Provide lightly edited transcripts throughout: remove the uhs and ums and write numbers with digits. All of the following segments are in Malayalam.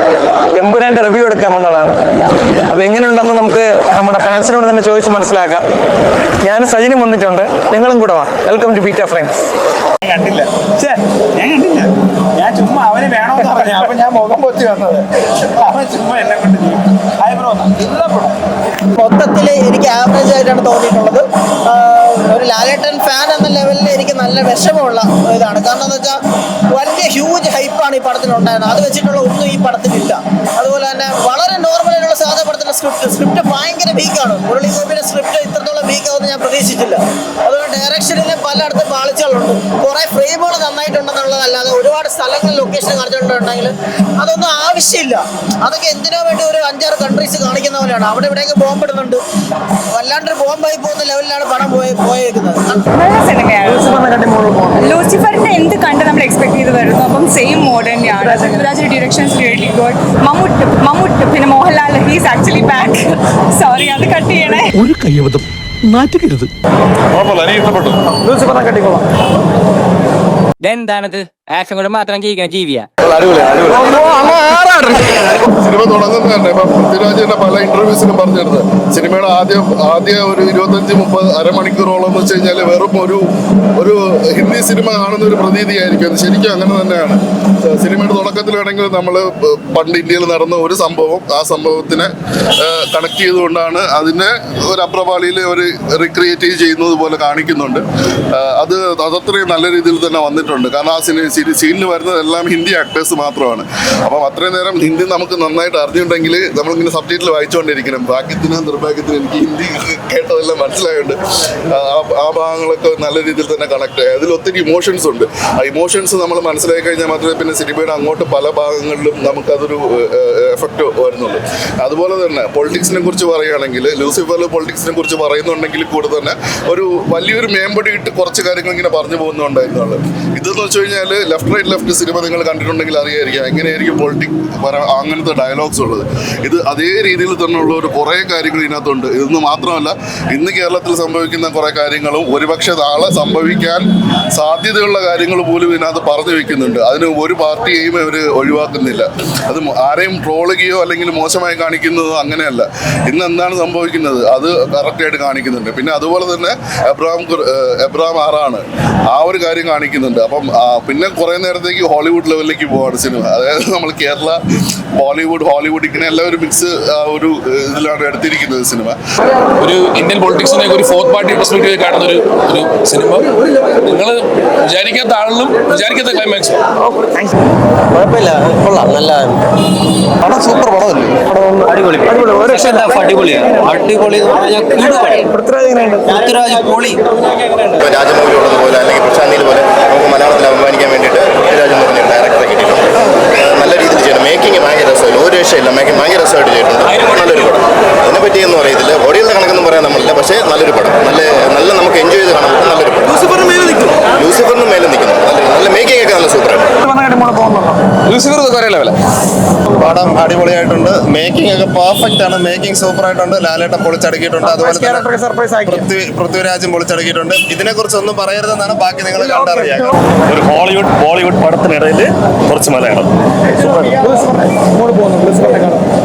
ചെയ്യാം. എമ്പുരാന്റെ റിവ്യൂ എടുക്കാമെന്നുള്ളതാണ്. അപ്പൊ എങ്ങനെയുണ്ടെന്ന് നമുക്ക് നമ്മുടെ ഫാൻസിനോട് തന്നെ ചോദിച്ച് മനസ്സിലാക്കാം. ഞാൻ സജിനും വന്നിട്ടുണ്ട്, നിങ്ങളും കൂടെ വാ. Welcome to Beta Frames. കണ്ടില്ല, ഞാൻ ചുമ്മാ അവന് വേണമെന്ന് പറഞ്ഞു. അപ്പൊ ഞാൻ മുഖം പൊത്തി വന്നത്, അവൻ ചുമ്മാ എന്നെ കൊണ്ട് മൊത്തത്തിൽ എനിക്ക് ആവറേജ് ആയിട്ടാണ് തോന്നിയിട്ടുള്ളത്. ഒരു ലാലേട്ടൻ ഫാൻ എന്ന ലെവലിൽ എനിക്ക് നല്ല വിഷമമുള്ള ഇതാണ്. കാരണം എന്താ വെച്ചാൽ വലിയ ഹ്യൂജ് ഹൈപ്പാണ് ഈ പടത്തിനുണ്ടായിരുന്നത്. അത് വെച്ചിട്ടുള്ള ഒന്നും ഈ പടത്തിലില്ല. അതുപോലെ തന്നെ വളരെ നോർമലായിട്ടുള്ള സാധാ പടത്തിൻ്റെ സ്ക്രിപ്റ്റ് ഭയങ്കര വീക്കാണ്. മുരളി ഗോപിയുടെ സ്ക്രിപ്റ്റ് ഇത്രത്തോളം വീക്കാവുമെന്ന് ഞാൻ പ്രതീക്ഷിച്ചില്ല. അതുപോലെ ഡയറക്ഷനിൽ പലയിടത്തും പാളിച്ചകളുണ്ട്. കുറേ ഫ്രെയിമുകൾ നന്നായിട്ടുണ്ടെന്നുള്ളതല്ലാതെ ഒരുപാട് സ്ഥലങ്ങൾ ലൊക്കേഷൻ കാണിച്ചിട്ടുണ്ടെങ്കിൽ അതൊന്നും ആവശ്യമില്ല. അതൊക്കെ എന്തിനോ വേണ്ടി ഒരു 5-6 കൺട്രീസ് കാണിക്കുന്ന പോലെയാണ്. അവിടെ ഇവിടെയൊക്കെ ബോംബിടുന്നുണ്ട്. വല്ലാണ്ടൊരു ബോംബായി പോകുന്ന ലെവലിലാണ് പടം പോയേക്കുന്നത്. ലൂസിഫറിന്റെ എന്ത് കണ്ട് നമ്മൾ എക്സ്പെക്ട് ചെയ്ത് വരുന്നു. അപ്പം സെയിം മോഡ് തന്നെയാണ്. Prithviraj directions really good. Mammootty പിന്നെ Mohanlal he's actually back. Sorry, അത് കട്ട് ചെയ്യണേ. ഒരു കയ്യബദ്ധം നാറ്റുകരുത്. എന്താണത്? ആക്ഷൻ കൊണ്ട് മാത്രം ജീവിക്കുന്ന ജീവിയാ. സിനിമ തുടങ്ങുന്നത് തന്നെ ഇപ്പം പൃഥ്വിരാജിന്റെ പല ഇന്റർവ്യൂസിനും പറഞ്ഞിരുന്നത് സിനിമയുടെ ആദ്യ ഒരു 25-30 അരമണിക്കൂറോളം എന്ന് വെച്ച് കഴിഞ്ഞാൽ വെറും ഒരു ഹിന്ദി സിനിമ കാണുന്ന ഒരു പ്രതീതിയായിരിക്കും. അത് ശരിക്കും അങ്ങനെ തന്നെയാണ്. സിനിമയുടെ തുടക്കത്തിലാണെങ്കിൽ നമ്മൾ പണ്ട് ഇന്ത്യയിൽ നടന്ന ഒരു സംഭവം, ആ സംഭവത്തിനെ കണക്ട് ചെയ്തുകൊണ്ടാണ് അതിനെ ഒരു അപ്രപാളിയിൽ ഒരു റീക്രിയേറ്റ് ചെയ്യുന്നത് പോലെ കാണിക്കുന്നുണ്ട്. അതത്രയും നല്ല രീതിയിൽ തന്നെ വന്നിട്ടുണ്ട്. കാരണം ആ സീനിൽ വരുന്നതെല്ലാം ഹിന്ദി ആക്ടേഴ്സ് മാത്രമാണ്. അപ്പം അത്രയും നേരം ഹിന്ദി നമുക്ക് നന്നായിട്ട് അറിഞ്ഞിട്ടുണ്ടെങ്കിൽ നമ്മളിങ്ങനെ സബ് ടൈറ്റിൽ വായിച്ചുകൊണ്ടിരിക്കണം. ഭാഗ്യത്തിന് നിർഭാഗ്യത്തിന് എനിക്ക് ഹിന്ദി കേട്ടതെല്ലാം മനസ്സിലായുണ്ട്. ആ ഭാഗങ്ങളൊക്കെ നല്ല രീതിയിൽ തന്നെ കണക്ട് ആയി. അതിൽ ഒത്തിരി ഇമോഷൻസ് ഉണ്ട്. ആ ഇമോഷൻസ് നമ്മൾ മനസ്സിലാക്കി കഴിഞ്ഞാൽ മാത്രമേ പിന്നെ സിനിമയുടെ അങ്ങോട്ട് പല ഭാഗങ്ങളിലും നമുക്കതൊരു എഫക്റ്റ് വരുന്നുള്ളൂ. അതുപോലെ തന്നെ പൊളിറ്റിക്സിനെ കുറിച്ച് പറയുകയാണെങ്കിൽ ലൂസിഫറിൽ പൊളിറ്റിക്സിനെ കുറിച്ച് പറയുന്നുണ്ടെങ്കിൽ കൂടെ തന്നെ ഒരു വലിയൊരു മേമ്പടി ഇട്ട് കുറച്ച് കാര്യങ്ങൾ ഇങ്ങനെ പറഞ്ഞു പോകുന്നുണ്ടായിരുന്നുള്ളൂ. ഇതെന്ന് വെച്ച് കഴിഞ്ഞാൽ ലെഫ്റ്റ് സിനിമ നിങ്ങൾ കണ്ടിട്ടുണ്ടെങ്കിൽ അറിയായിരിക്കാം എങ്ങനെയായിരിക്കും അങ്ങനത്തെ ഡയലോഗ്സ് ഉള്ളത്. ഇത് അതേ രീതിയിൽ തന്നെയുള്ള ഒരു കുറേ കാര്യങ്ങൾ ഇതിനകത്തുണ്ട്. ഇതൊന്നും മാത്രമല്ല, ഇന്ന് കേരളത്തിൽ സംഭവിക്കുന്ന കുറേ കാര്യങ്ങളും ഒരുപക്ഷെ നാളെ സംഭവിക്കാൻ സാധ്യതയുള്ള കാര്യങ്ങൾ പോലും ഇതിനകത്ത് പറഞ്ഞു വെക്കുന്നുണ്ട്. അതിന് ഒരു പാർട്ടിയെയും അവർ ഒഴിവാക്കുന്നില്ല. അത് ആരെയും ട്രോളുകയോ അല്ലെങ്കിൽ മോശമായി കാണിക്കുന്നതോ അങ്ങനെയല്ല. ഇന്ന് എന്താണ് സംഭവിക്കുന്നത് അത് കറക്റ്റായിട്ട് കാണിക്കുന്നുണ്ട്. പിന്നെ അതുപോലെ തന്നെ എബ്രഹാം ആറാണ് ആ ഒരു കാര്യം കാണിക്കുന്നുണ്ട്. അപ്പം പിന്നെ കുറേ നേരത്തേക്ക് ഹോളിവുഡ് ലെവലിലേക്ക് പോവാണ് സിനിമ. അതായത് നമ്മൾ കേരള ഹോളിവുഡ് ഇങ്ങനെ എല്ലാവരും മിക്സ് ഒരു ഇതിലാണ് എടുത്തിരിക്കുന്നത് സിനിമ. ഒരു ഇന്ത്യൻ പൊളിറ്റിക്സിനെ ഒരു ഫോർത്ത് പാർട്ടി പെർസ്പെക്റ്റീവ് കാണുന്ന ഒരു സിനിമ. നിങ്ങൾ വിചാരിക്കാത്ത ആളിലും വിചാരിക്കാത്ത ക്ലൈമാക്സ്. കുഴപ്പമില്ല, കൊള്ളാം, നല്ല പടം. സൂപ്പർ പടമല്ലേ? അടിപൊളി. പൃഥ്വിരാജ് പൊളി. രാജമൗലി ഉള്ളതുപോലെ അല്ലെങ്കിൽ പ്രശാന്തിയിൽ പോലെ നമുക്ക് മലയാളത്തിൽ അഭിമാനിക്കാൻ വേണ്ടിയിട്ട് പൃഥ്വിരാജ് എന്ന് പറഞ്ഞ ഡയറക്ടറെ കിട്ടിയിട്ടുണ്ട്. നല്ല രീതിയിൽ ചെയ്യണം. മേക്കിംഗ് ഭയങ്കര രസമില്ല, ഒരു രക്ഷയില്ല. മേക്കിംഗ് ഭയങ്കര രസമായിട്ട് ചെയ്തിട്ടുണ്ട്. നല്ലൊരു പടം. അതിനെപ്പറ്റിയൊന്നും അറിയത്തില്ല, ഓടിയുള്ള കണക്കൊന്നും പറയാൻ നമ്മളില്ല. പക്ഷേ നല്ലൊരു പടം, നല്ല നമുക്ക് എൻജോയ് ചെയ്ത് കാണാൻ പറ്റും. നല്ലൊരു പടം. ലൂസിഫറിന് മേലെ നിൽക്കുന്നു. നല്ല മേക്കിംഗ് ഒക്കെ നല്ല സൂപ്പറായിട്ട്. ലൂസിഫർ കുറേ ലെവല പടം അടിപൊളിയായിട്ടുണ്ട്. മേക്കിംഗ് ഒക്കെ പെർഫെക്റ്റ് ആണ്. മേക്കിംഗ് സൂപ്പർ ആയിട്ടുണ്ട്. ലാലേട്ടൻ പൊളിച്ചടക്കിയിട്ടുണ്ട്. അതുപോലെ തന്നെ പൃഥ്വിരാജും പൊളിച്ചടക്കിയിട്ടുണ്ട്. ഇതിനെക്കുറിച്ച് ഒന്നും പറയരുതെന്നാണ് ബാക്കി നിങ്ങൾ കണ്ടറിയാം. ഒരു ബോളിവുഡ് പടത്തിനിടയിൽ കുറച്ച് മലയാളം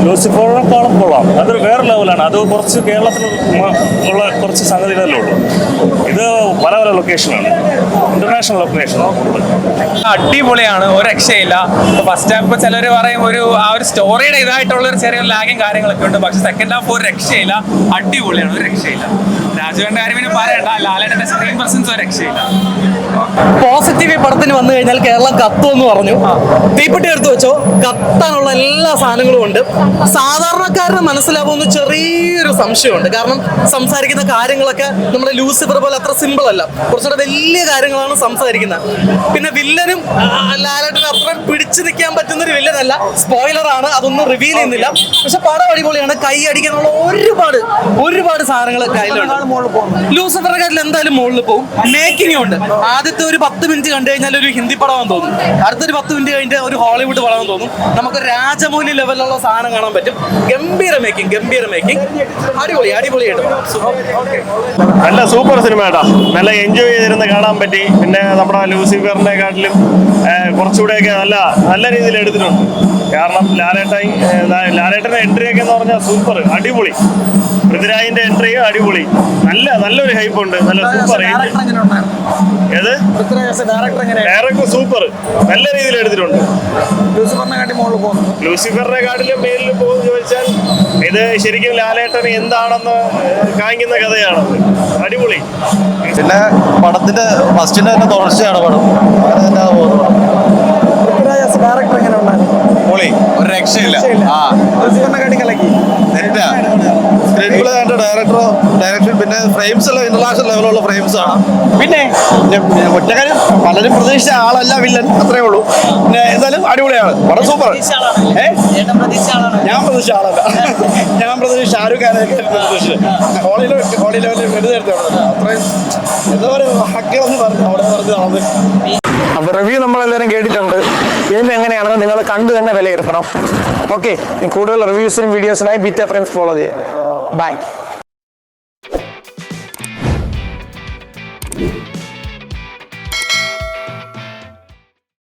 ലൂസിഫറിനെക്കാളും കൊള്ളാം. അതൊരു വേറെ ലെവലാണ്. അത് കുറച്ച് കേരളത്തിൽ ഉള്ള കുറച്ച് സംഗതികളല്ലേ ഉള്ളൂ. ഇത് പല ലൊക്കേഷനാണ്, ഇന്റർനാഷണൽ ലൊക്കേഷൻ. അടിപൊളിയാണ്, ഒരു രക്ഷയില്ല. ഫസ്റ്റ് ഹാഫ് ചിലർ പറയും ആ ഒരു സ്റ്റോറിയുടെ ഇതായിട്ടുള്ള ഒരു ചെറിയ ലാഗും കാര്യങ്ങളൊക്കെ ഉണ്ട്. പക്ഷെ സെക്കൻഡ് ഹാഫ് ഒരു രക്ഷയില്ല, അടിപൊളിയാണ്, ഒരു രക്ഷയില്ല. രാജുവിന്റെ കാര്യം പിന്നെ പറയണ്ട, ലാലേട്ടന്റെ സ്ക്രീൻ പ്രസൻസ് ഒരു രക്ഷയില്ല. പോസിറ്റീവ് പടത്തിന് വന്നു കഴിഞ്ഞാൽ കേരളം കത്തുമെന്ന് പറഞ്ഞു. തീപ്പെട്ടി എടുത്ത് വെച്ചോ, കത്താനുള്ള എല്ലാ സാധനങ്ങളും ഉണ്ട്. സാധാരണക്കാരന് മനസ്സിലാവുന്ന ചെറിയൊരു സംശയമുണ്ട്. കാരണം സംസാരിക്കുന്ന കാര്യങ്ങളൊക്കെ നമ്മുടെ ലൂസിഫർ പോലെ അത്ര സിമ്പിൾ അല്ല. കുറച്ചുകൂടെ വലിയ കാര്യങ്ങളാണ് സംസാരിക്കുന്നത്. പിന്നെ വില്ലനും ലാലേട്ടന് അത്ര പിടിച്ചു നിൽക്കാൻ പറ്റുന്ന ഒരു വില്ലനല്ല. സ്പോയിലറാണ്, അതൊന്നും റിവീൽ ചെയ്യുന്നില്ല. പക്ഷെ പടം അടിപൊളിയാണ്. കൈ അടിക്കാനുള്ള ഒരുപാട് സാധനങ്ങൾ കയ്യിലുണ്ട്. ലൂസിഫറിനെക്കാട്ടിൽ എന്തായാലും മുകളിൽ പോകും. മേക്കിംഗ് ഉണ്ട്. ആദ്യത്തെ ഒരു 10 മിനിറ്റ് കണ്ടു കഴിഞ്ഞാൽ ഒരു ഹിന്ദി പടമാണെന്ന് തോന്നും. അടുത്തൊരു 10 മിനിറ്റ് കഴിഞ്ഞ ഒരു ഹോളിവുഡ് പടമാണെന്ന് തോന്നും. നമുക്ക് രാജമൗലി ലെവലിലുള്ള സാധനം കാണാൻ പറ്റും. ഗംഭീര മേക്കിംഗ്. അടിപൊളിയായിട്ട് നല്ല സൂപ്പർ സിനിമ കേട്ടാ. നല്ല എൻജോയ് ചെയ്തിരുന്ന് കാണാൻ പറ്റി. പിന്നെ നമ്മുടെ ലൂസിഫറിനെക്കാട്ടിലും കുറച്ചുകൂടെയൊക്കെ നല്ല രീതിയിൽ എടുത്തിട്ടുണ്ട്. കാരണം ലാലേട്ടൻ്റെ എൻട്രിയൊക്കെ എന്ന് പറഞ്ഞാൽ സൂപ്പർ, അടിപൊളി. പൃഥ്വിരാജിന്റെ എൻട്രി അടിപൊളി, നല്ലൊരു ഹൈപ്പ് ഉണ്ട്, നല്ല സൂപ്പർ. ഏത് ഡയറക്ടർ സൂപ്പർ, നല്ല രീതിയിൽ എടുത്തിട്ടുണ്ട്. ലൂസിഫറിനെ കാട്ടിലും മേലിൽ പോകുന്നു ചോദിച്ചാൽ ഇത് ശരിക്കും ലാലേട്ടൻ എന്താണെന്ന് കാണിക്കുന്ന കഥയാണ്. അടിപൊളി. പിന്നെ പടത്തിന്റെ ഫസ്റ്റിന്റെ തന്നെ തുടർച്ചയാണ് പടം. ഡയറക്ടർ എങ്ങനെ ഉണ്ടായിരുന്നു? പൊളി, ഒരു രക്ഷയില്ല. ഡയറക്ഷൻ പിന്നെ ഫ്രെയിംസ് എല്ലാം ഇന്റർനാഷണൽ ലെവലുള്ള ഫ്രെയിംസ് ആണ്. പിന്നെ ഒറ്റക്കാരും പലരും പ്രതീക്ഷിച്ച ആളല്ല വില്ലൻ, അത്രേ ഉള്ളൂ. പിന്നെ എന്തായാലും അടിപൊളിയാണ് പടം, സൂപ്പർ. ഞാൻ പ്രതീക്ഷിച്ച ആളല്ല, ഞാൻ പ്രതീക്ഷിച്ച ഷാരൂഖ് ഖാനൊക്കെ ഹോളി ലെവലിൽ വെറുതെടുത്താണ്. അത്രയും എന്താ പറയുക, ഹക്കുകളെന്ന് പറഞ്ഞു അവിടെ പറഞ്ഞ് നടന്ന്. അപ്പോൾ റിവ്യൂ നമ്മളെല്ലാവരും കേട്ടിട്ടുണ്ട്. ഇതിന് എങ്ങനെയാണെന്ന് നിങ്ങൾ കണ്ടു തന്നെ വിലയിരുത്തണം. ഓക്കെ, കൂടുതൽ റിവ്യൂസിനും വീഡിയോസിനായി ബീറ്റ ഫ്രണ്ട്സ് ഫോളോ ചെയ്യുക. ബൈ.